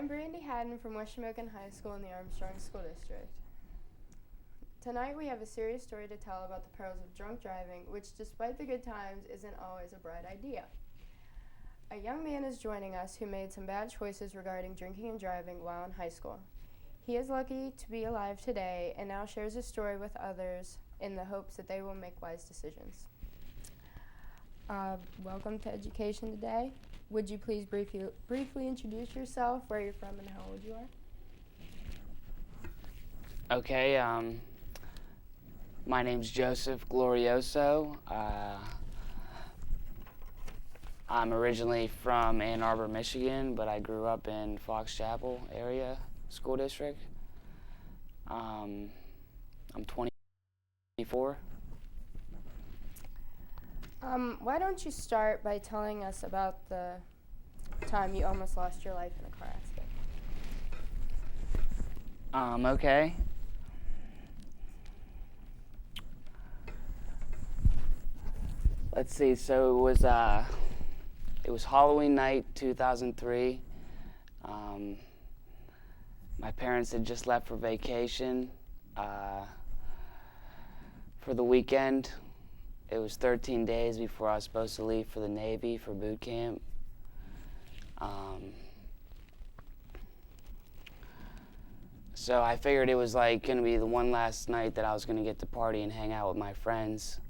I'm Brandy Haddon from West Shamokin High School in the Armstrong School District. Tonight we have a serious story to tell about the perils of drunk driving, which despite the good times isn't always a bright idea. A young man is joining us who made some bad choices regarding drinking and driving while in high school. He is lucky to be alive today and now shares his story with others in the hopes that they will make wise decisions. Welcome to Education Today. Would you please briefly introduce yourself, where you're from, and how old you are? Okay, my name's Joseph Glorioso. I'm originally from Ann Arbor, Michigan, but I grew up in Fox Chapel area school district. I'm 24. Why don't you start by telling us about the time you almost lost your life in a car accident? Okay. Let's see. So it was Halloween night, 2003. My parents had just left for vacation for the weekend. It was 13 days before I was supposed to leave for the Navy for boot camp. So I figured it was like going to be the one last night that I was going to get to party and hang out with my friends.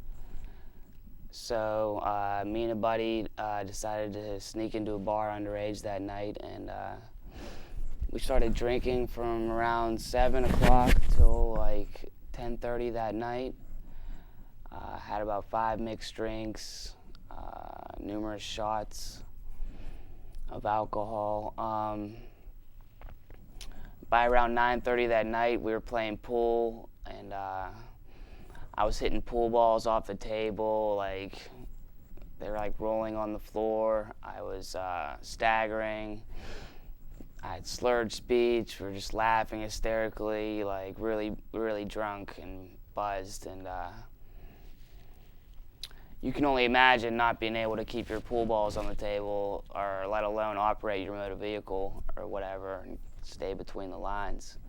So me and a buddy decided to sneak into a bar underage that night, and we started drinking from around 7 o'clock till like 10:30 that night. Had about 5 mixed drinks, numerous shots of alcohol. By around 9:30 that night, we were playing pool, and I was hitting pool balls off the table, like they were like rolling on the floor. I was staggering. I had slurred speech. We were just laughing hysterically, like really, really drunk and buzzed, and you can only imagine not being able to keep your pool balls on the table, or let alone operate your motor vehicle or whatever, and stay between the lines.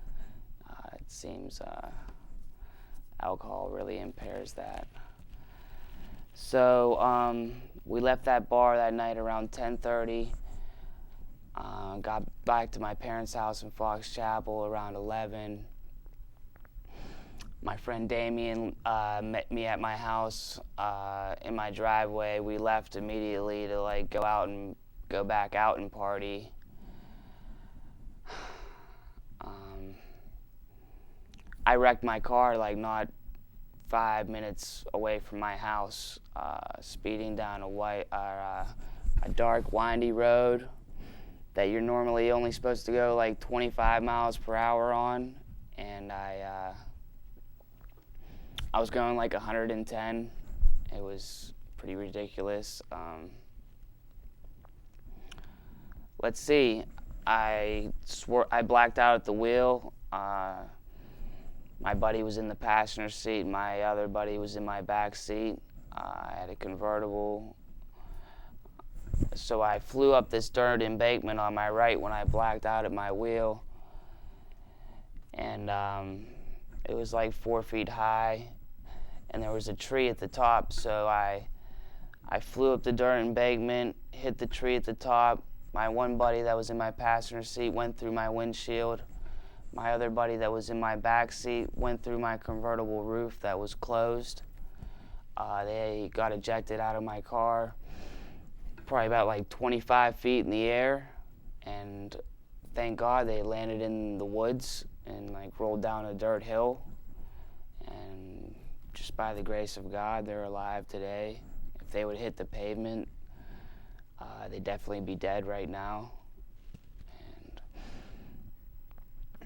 It seems alcohol really impairs that. So we left that bar that night around 10:30. Got back to my parents' house in Fox Chapel around 11. My friend Damien met me at my house in my driveway. We left immediately to like go back out and party. I wrecked my car like not 5 minutes away from my house, speeding down a dark, windy road that you're normally only supposed to go like 25 miles per hour on, and I was going like 110. It was pretty ridiculous. Let's see. I blacked out at the wheel. My buddy was in the passenger seat. My other buddy was in my back seat. I had a convertible. So I flew up this dirt embankment on my right when I blacked out at my wheel. And it was like 4 feet high. And there was a tree at the top. So I flew up the dirt embankment, hit the tree at the top. My one buddy that was in my passenger seat went through my windshield. My other buddy that was in my back seat went through my convertible roof that was closed. They got ejected out of my car, probably about like 25 feet in the air, and thank God they landed in the woods and like rolled down a dirt hill. And just by the grace of God, they're alive today. If they would hit the pavement, they'd definitely be dead right now.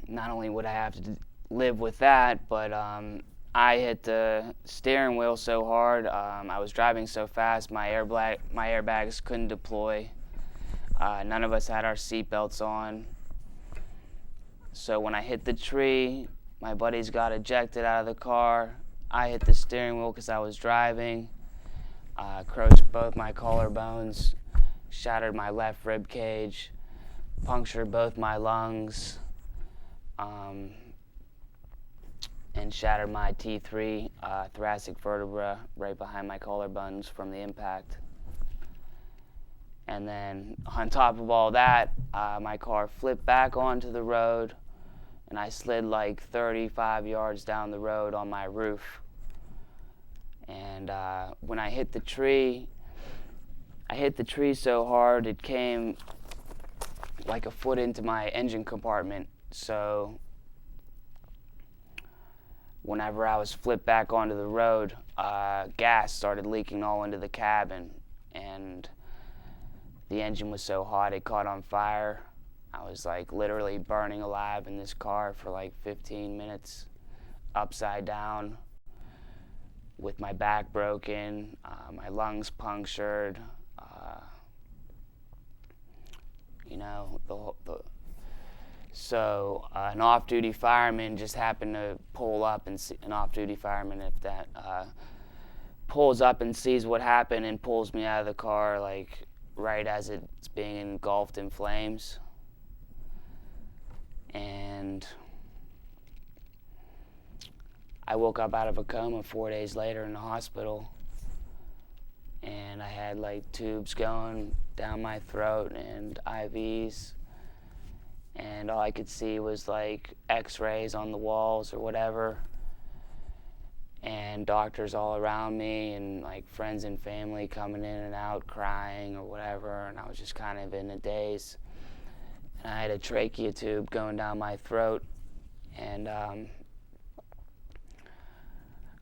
Not only would I have to live with that, but I hit the steering wheel so hard. I was driving so fast, my airbags couldn't deploy. None of us had our seatbelts on. So when I hit the tree, my buddies got ejected out of the car. I hit the steering wheel because I was driving. Crushed both my collarbones, shattered my left rib cage. punctured both my lungs, and shattered my T3 thoracic vertebra right behind my collarbones from the impact. And then on top of all that, my car flipped back onto the road, and I slid like 35 yards down the road on my roof. And when I hit the tree so hard it came like a foot into my engine compartment. So whenever I was flipped back onto the road, gas started leaking all into the cabin, and the engine was so hot it caught on fire. I was like literally burning alive in this car for like 15 minutes, upside down, with my back broken, my lungs punctured, So an off-duty fireman just happened to pull up, and an off-duty fireman, if that, pulls up and sees what happened and pulls me out of the car like right as it's being engulfed in flames. And I woke up out of a coma 4 days later in the hospital, and I had like tubes going down my throat and IVs, and all I could see was like x-rays on the walls or whatever, and doctors all around me, and like friends and family coming in and out crying or whatever, and I was just kind of in a daze. And I had a trachea tube going down my throat, and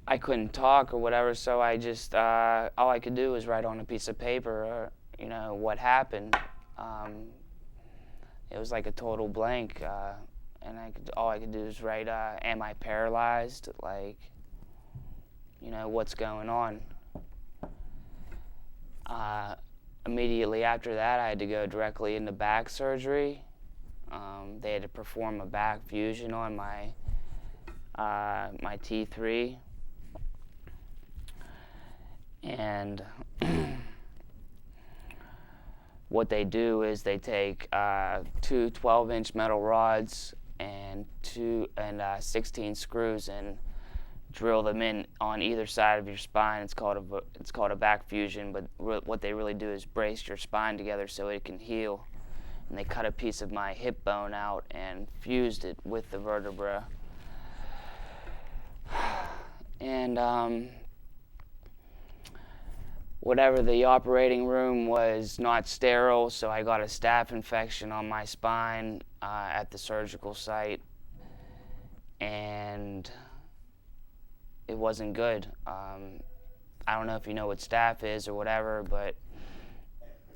I couldn't talk or whatever, so I just, all I could do was write on a piece of paper, what happened. It was like a total blank, and all I could do was write, am I paralyzed? Like, what's going on? Immediately after that, I had to go directly into back surgery. They had to perform a back fusion on my T3. And what they do is they take two 12-inch metal rods and 16 screws and drill them in on either side of your spine. It's called a back fusion, but what they really do is brace your spine together so it can heal. And they cut a piece of my hip bone out and fused it with the vertebra. And whatever, the operating room was not sterile, so I got a staph infection on my spine at the surgical site, and it wasn't good. I don't know if you know what staph is or whatever, but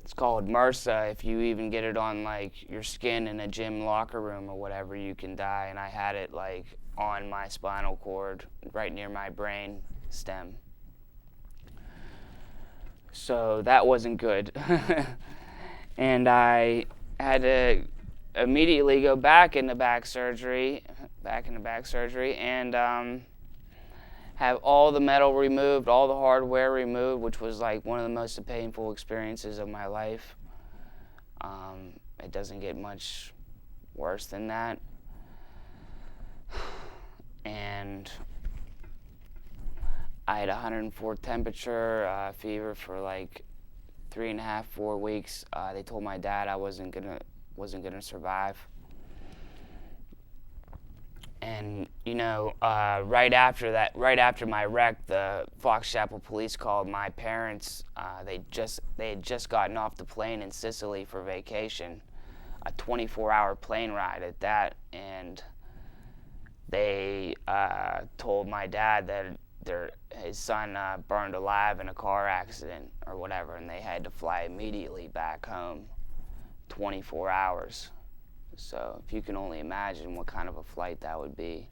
it's called MRSA. If you even get it on like your skin in a gym locker room or whatever, you can die. And I had it like on my spinal cord, right near my brain stem. So that wasn't good. And I had to immediately go back into back surgery, and have all the metal removed, all the hardware removed, which was like one of the most painful experiences of my life. It doesn't get much worse than that. And I had 104 temperature, fever for like 3.5, 4 weeks. They told my dad I wasn't gonna survive. And right after my wreck, the Fox Chapel police called my parents. They had just gotten off the plane in Sicily for vacation, a 24-hour plane ride at that, and they told my dad that his son burned alive in a car accident or whatever, and they had to fly immediately back home, 24 hours. So if you can only imagine what kind of a flight that would be,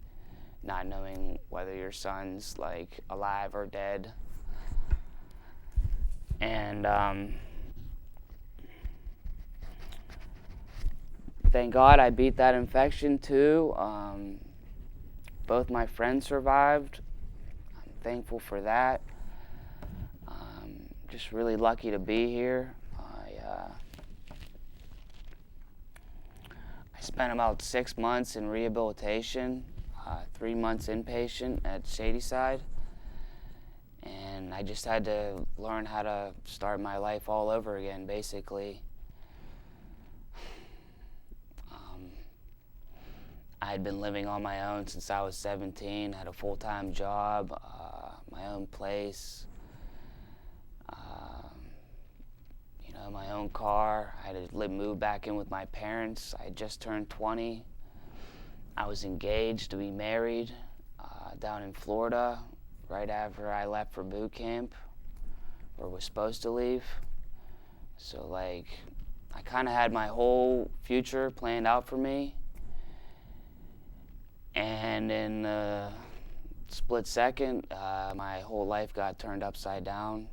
not knowing whether your son's like alive or dead. And thank God I beat that infection too. Both my friends survived. I'm thankful for that. Just really lucky to be here. spent about 6 months in rehabilitation, 3 months inpatient at Shadyside, and I just had to learn how to start my life all over again, basically. I had been living on my own since I was 17, had a full-time job, my own place, my own car. I had to move back in with my parents. I had just turned 20. I was engaged to be married down in Florida right after I left for boot camp, or was supposed to leave. So I kind of had my whole future planned out for me. And in a split second, my whole life got turned upside down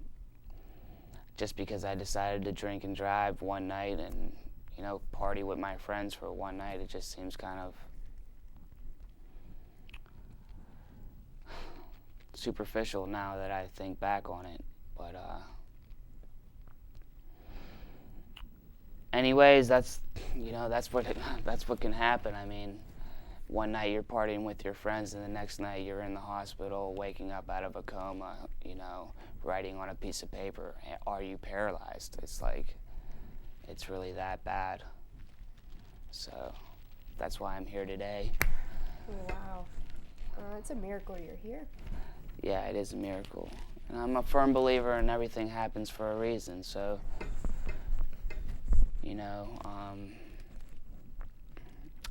just because I decided to drink and drive one night and, party with my friends for one night. It just seems kind of superficial now that I think back on it. But anyways, that's what can happen. I mean, one night you're partying with your friends, and the next night you're in the hospital, waking up out of a coma, writing on a piece of paper, "Are you paralyzed?" It's really that bad. So that's why I'm here today. Wow. It's a miracle you're here. Yeah, it is a miracle. And I'm a firm believer in everything happens for a reason, so,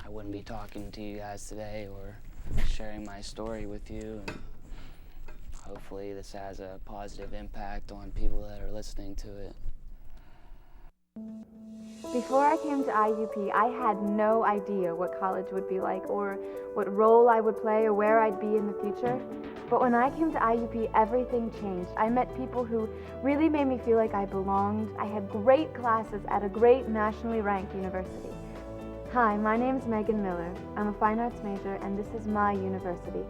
I wouldn't be talking to you guys today or sharing my story with you, and hopefully this has a positive impact on people that are listening to it. Before I came to IUP, I had no idea what college would be like, or what role I would play, or where I'd be in the future. But when I came to IUP, everything changed. I met people who really made me feel like I belonged. I had great classes at a great nationally ranked university. Hi, my name's Megan Miller. I'm a fine arts major, and this is my university.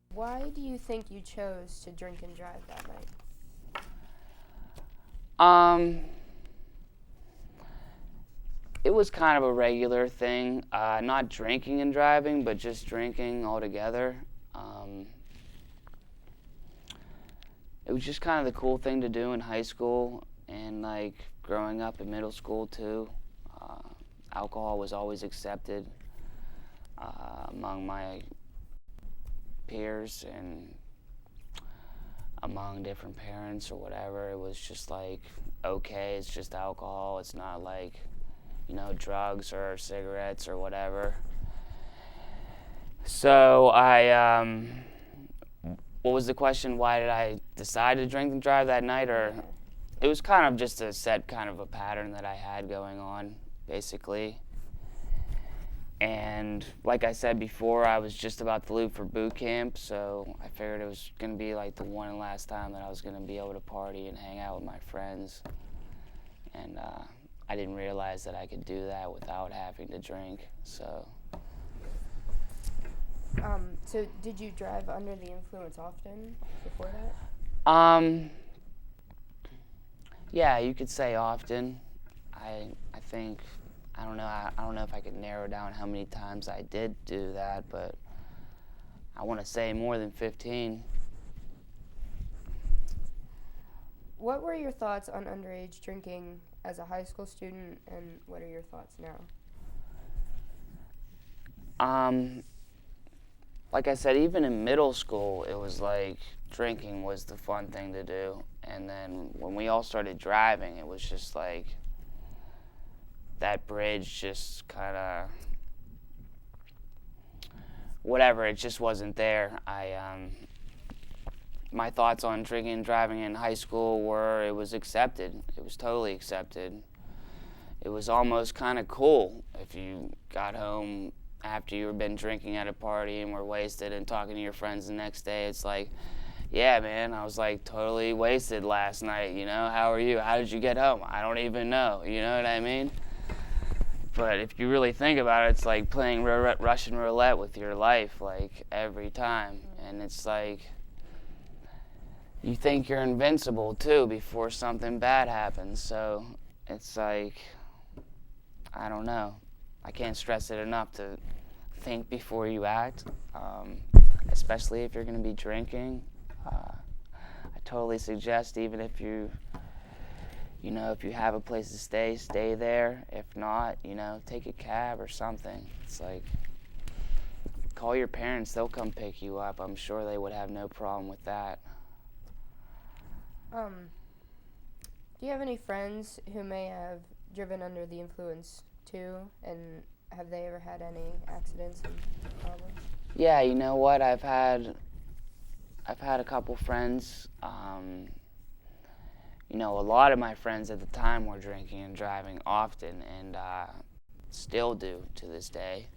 Why do you think you chose to drink and drive that night? It was kind of a regular thing, not drinking and driving, but just drinking altogether. It was just kind of the cool thing to do in high school, and growing up in middle school too. Alcohol was always accepted among my peers and among different parents or whatever. It was just okay, it's just alcohol. It's not drugs or cigarettes or whatever. So what was the question? Why did I decide to drink and drive that night? Or it was kind of just a set kind of a pattern that I had going on, basically. And like I said before, I was just about to leave for boot camp, so I figured it was going to be the one and last time that I was going to be able to party and hang out with my friends. And I didn't realize that I could do that without having to drink, so. So did you drive under the influence often before that? Yeah, you could say often. I think, I don't know if I could narrow down how many times I did do that, but I want to say more than 15. What were your thoughts on underage drinking as a high school student, and what are your thoughts now? Like I said, even in middle school, it was drinking was the fun thing to do. And then when we all started driving, it was just that bridge just kind of, whatever, it just wasn't there. My thoughts on drinking and driving in high school were it was accepted. It was totally accepted. It was almost kind of cool if you got home after you had been drinking at a party and were wasted and talking to your friends the next day. It's yeah, man, I was totally wasted last night, how are you? How did you get home? I don't even know, you know what I mean? But if you really think about it, it's like playing Russian roulette with your life, every time. And it's you think you're invincible too before something bad happens. So it's like, I don't know. I can't stress it enough to think before you act, especially if you're going to be drinking. I totally suggest, even if if you have a place to stay there. If not, take a cab or something. It's like, call your parents, they'll come pick you up. I'm sure they would have no problem with that. Do you have any friends who may have driven under the influence too, and have they ever had any accidents and problems? Yeah, you know what? I've had a couple friends. A lot of my friends at the time were drinking and driving often, and still do to this day.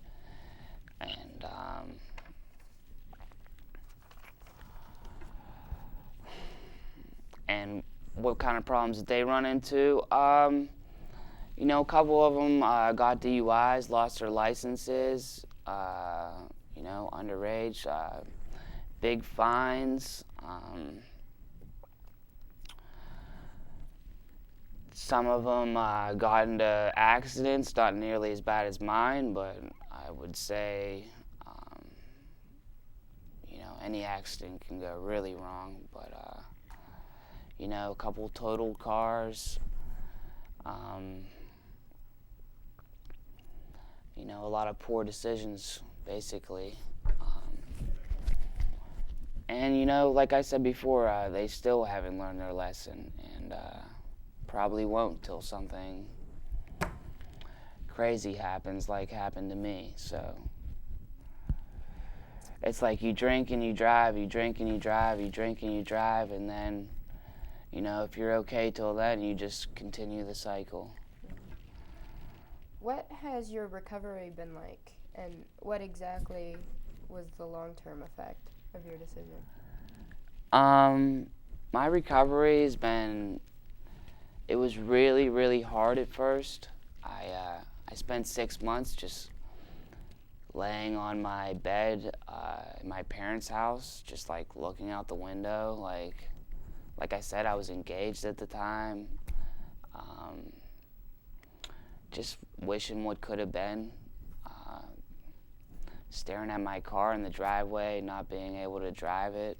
And what kind of problems did they run into? A couple of them got DUIs, lost their licenses, underage, big fines. Some of them got into accidents, not nearly as bad as mine, but I would say, any accident can go really wrong. But, a couple totaled cars, a lot of poor decisions, basically. And, like I said before, they still haven't learned their lesson, and probably won't till something crazy happens, like happened to me. So it's like you drink and you drive, you drink and you drive, you drink and you drive, and then, if you're okay till then, you just continue the cycle. What has your recovery been like, and what exactly was the long-term effect of your decision? My recovery has been, it was really, really hard at first. I spent 6 months just laying on my bed in my parents' house, just like looking out the window. Like I said, I was engaged at the time. Just wishing what could have been. Staring at my car in the driveway, not being able to drive it.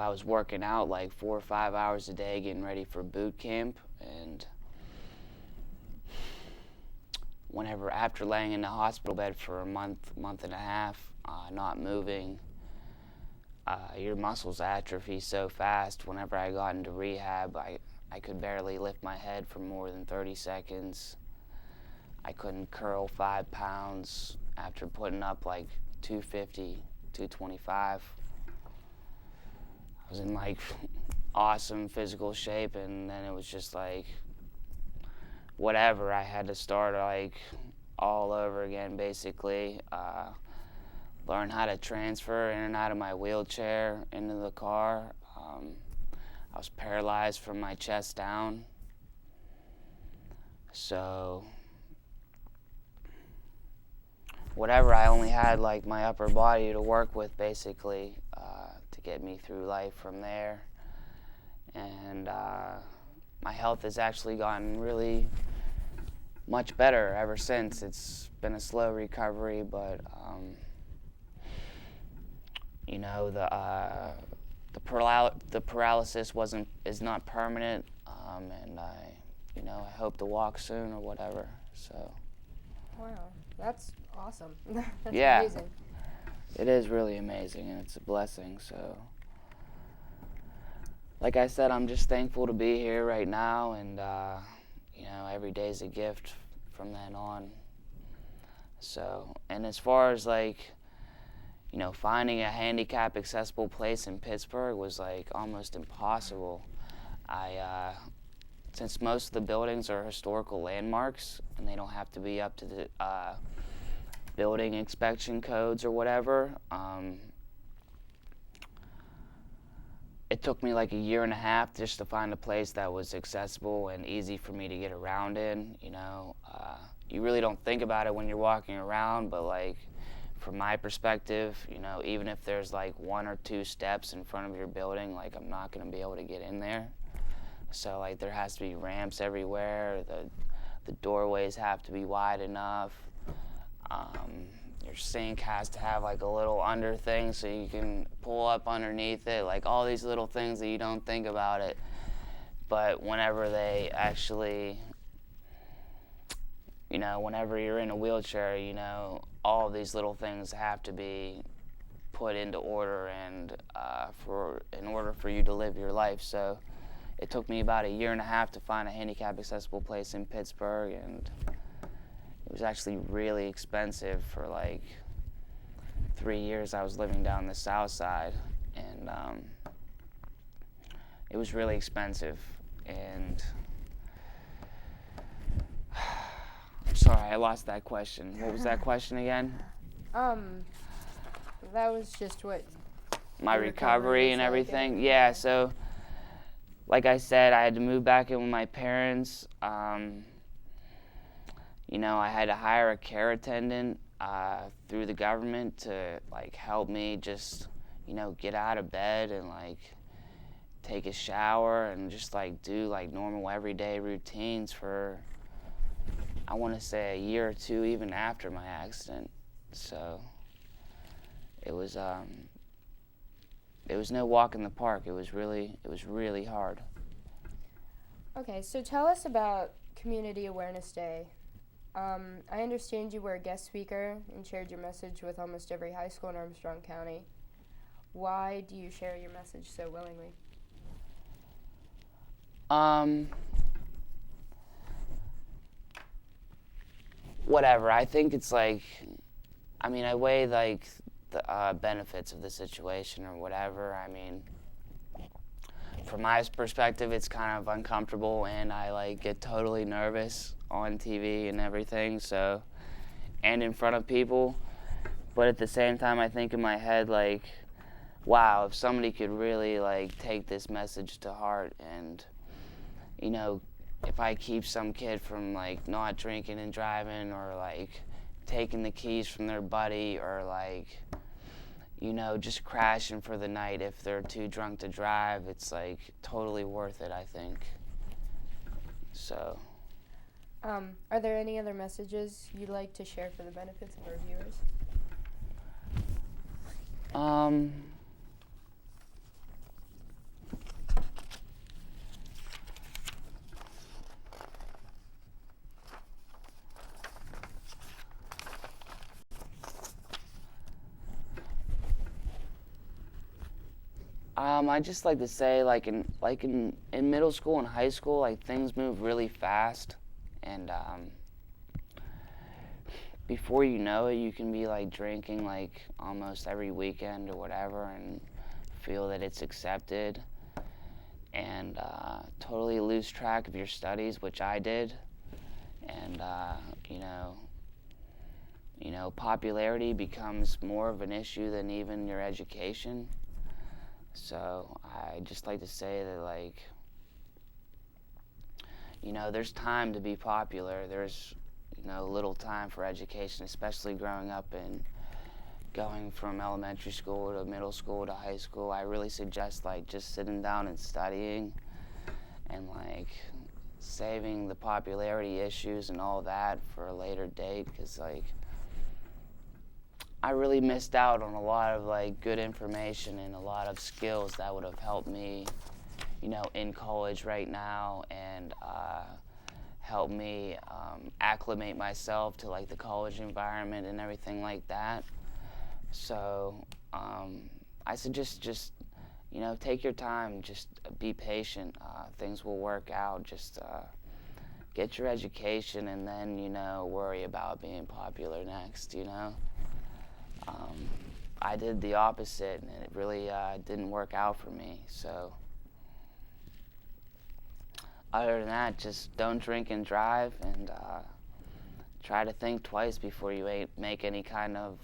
I was working out like 4 or 5 hours a day, getting ready for boot camp, and after laying in the hospital bed for a month and a half, not moving, your muscles atrophy so fast. Whenever I got into rehab, I could barely lift my head for more than 30 seconds. I couldn't curl 5 pounds after putting up like 250, 225. I was in like awesome physical shape, and then it was just like whatever. I had to start like all over again, basically. Learn how to transfer in and out of my wheelchair into the car. I was paralyzed from my chest down. So whatever, I only had like my upper body to work with, basically, to get me through life from there. And my health has actually gotten really much better ever since. It's been a slow recovery, but the paralysis is not permanent, and I hope to walk soon or whatever. So. Wow, that's awesome. That's yeah, amazing. It is really amazing, and it's a blessing. So, like I said, I'm just thankful to be here right now, and every day's a gift from then on. So, and as far as like, finding a handicap accessible place in Pittsburgh was like almost impossible. Since most of the buildings are historical landmarks and they don't have to be up to the building inspection codes or whatever, it took me like a year and a half just to find a place that was accessible and easy for me to get around in. You really don't think about it when you're walking around, but like from my perspective, you know, even if there's like 1 or 2 steps in front of your building, like I'm not going to be able to get in there. So like there has to be ramps everywhere. The doorways have to be wide enough. Your sink has to have like a little under thing so you can pull up underneath it. Like all these little things that you don't think about it. But whenever they actually, you know, whenever you're in a wheelchair, you know, all of these little things have to be put into order and in order for you to live your life. So it took me about 1.5 years to find a handicap accessible place in Pittsburgh, and it was actually really expensive. For like 3 years I was living down the south side, and it was really expensive. And I'm sorry, I lost that question. What was that question again? That was just what My recovery and was like, everything. Yeah, so like I said, I had to move back in with my parents. You know, I had to hire a care attendant through the government to like help me just, you know, get out of bed and like take a shower and just like do like normal everyday routines for, I want to say, 1 year or 2 even after my accident. So it was no walk in the park. It was really hard. Okay, so tell us about Community Awareness Day. I understand you were a guest speaker and shared your message with almost every high school in Armstrong County. Why do you share your message so willingly? Whatever. I think it's like, I mean, I weigh like the benefits of the situation or whatever. I mean, from my perspective, it's kind of uncomfortable, and I like get totally nervous on TV and everything, so, and in front of people. But at the same time, I think in my head, like, wow, if somebody could really like take this message to heart, and, you know, if I keep some kid from like not drinking and driving, or like taking the keys from their buddy, or like, you know, just crashing for the night if they're too drunk to drive, it's like totally worth it, I think. So. Are there any other messages you'd like to share for the benefits of our viewers? I just like to say, like in middle school and high school, like things move really fast, and before you know it, you can be like drinking like almost every weekend or whatever, and feel that it's accepted, and totally lose track of your studies, which I did, and you know, popularity becomes more of an issue than even your education. So I just like to say that, like, you know, there's time to be popular. There's, you know, little time for education, especially growing up and going from elementary school to middle school to high school. I really suggest, like, just sitting down and studying and, like, saving the popularity issues and all that for a later date, because, like, I really missed out on a lot of like good information and a lot of skills that would have helped me, you know, in college right now, and help me acclimate myself to like the college environment and everything like that. So I suggest just, you know, take your time, just be patient. Things will work out. Just get your education, and then, you know, worry about being popular next, you know. I did the opposite, and it really didn't work out for me. So other than that, just don't drink and drive, and try to think twice before you make any kind of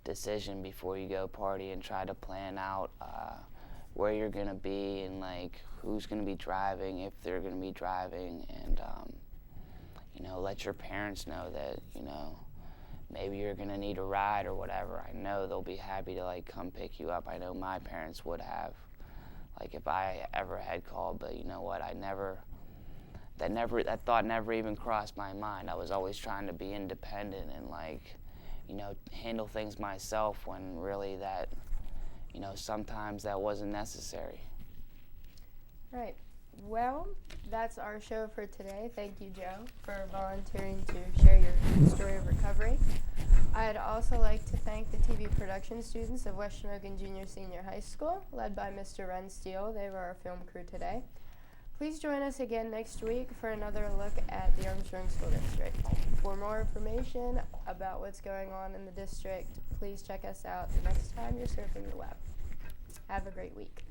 decision before you go party, and try to plan out where you're going to be, and like who's going to be driving, if they're going to be driving, and you know, let your parents know that, you know, maybe you're gonna need a ride or whatever, I know they'll be happy to like come pick you up. I know my parents would have, like if I ever had called, but you know what, that thought never even crossed my mind. I was always trying to be independent and like, you know, handle things myself when really that, you know, sometimes that wasn't necessary. Right. Well, that's our show for today. Thank you, Joe, for volunteering to share your story of recovery. I'd also like to thank the TV production students of West Shamokin Junior Senior High School, led by Mr. Ren Steele. They were our film crew today. Please join us again next week for another look at the Armstrong School District. For more information about what's going on in the district, please check us out the next time you're surfing the web. Have a great week.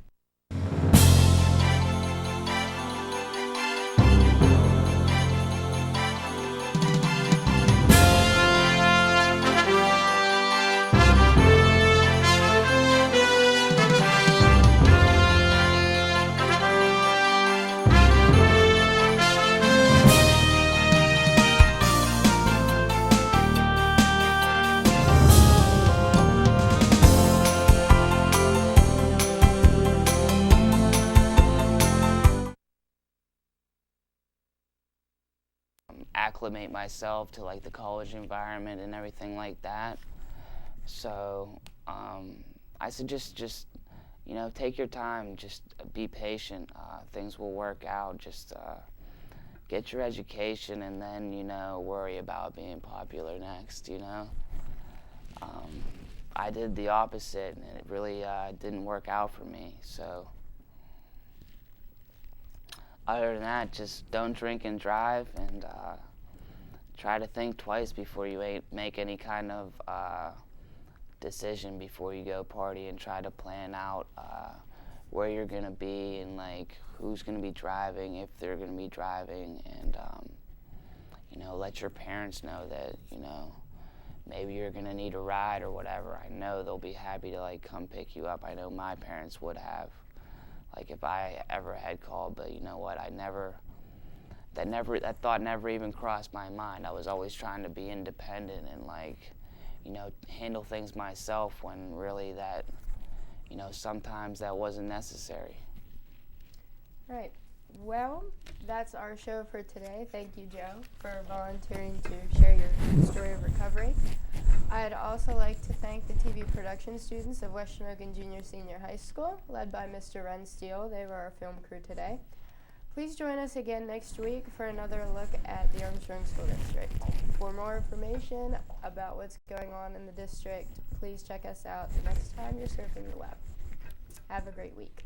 Acclimate myself to like the college environment and everything like that. So I suggest just, you know, take your time, just be patient. Things will work out. Just get your education and then, you know, worry about being popular next, you know. I did the opposite and it really didn't work out for me. So other than that, just don't drink and drive, and try to think twice before you make any kind of decision before you go party, and try to plan out where you're gonna be and like who's gonna be driving, if they're gonna be driving, and you know, let your parents know that, you know, maybe you're gonna need a ride or whatever. I know they'll be happy to like come pick you up. I know my parents would have, like if I ever had called, but you know what, that thought never even crossed my mind. I was always trying to be independent and like, you know, handle things myself when really that, you know, sometimes that wasn't necessary. Right. Well, that's our show for today. Thank you, Joe, for volunteering to share your story of recovery. I'd also like to thank the TV production students of West Shamokin Junior Senior High School, led by Mr. Ren Steele. They were our film crew today. Please join us again next week for another look at the Armstrong School District. For more information about what's going on in the district, please check us out the next time you're surfing the web. Have a great week.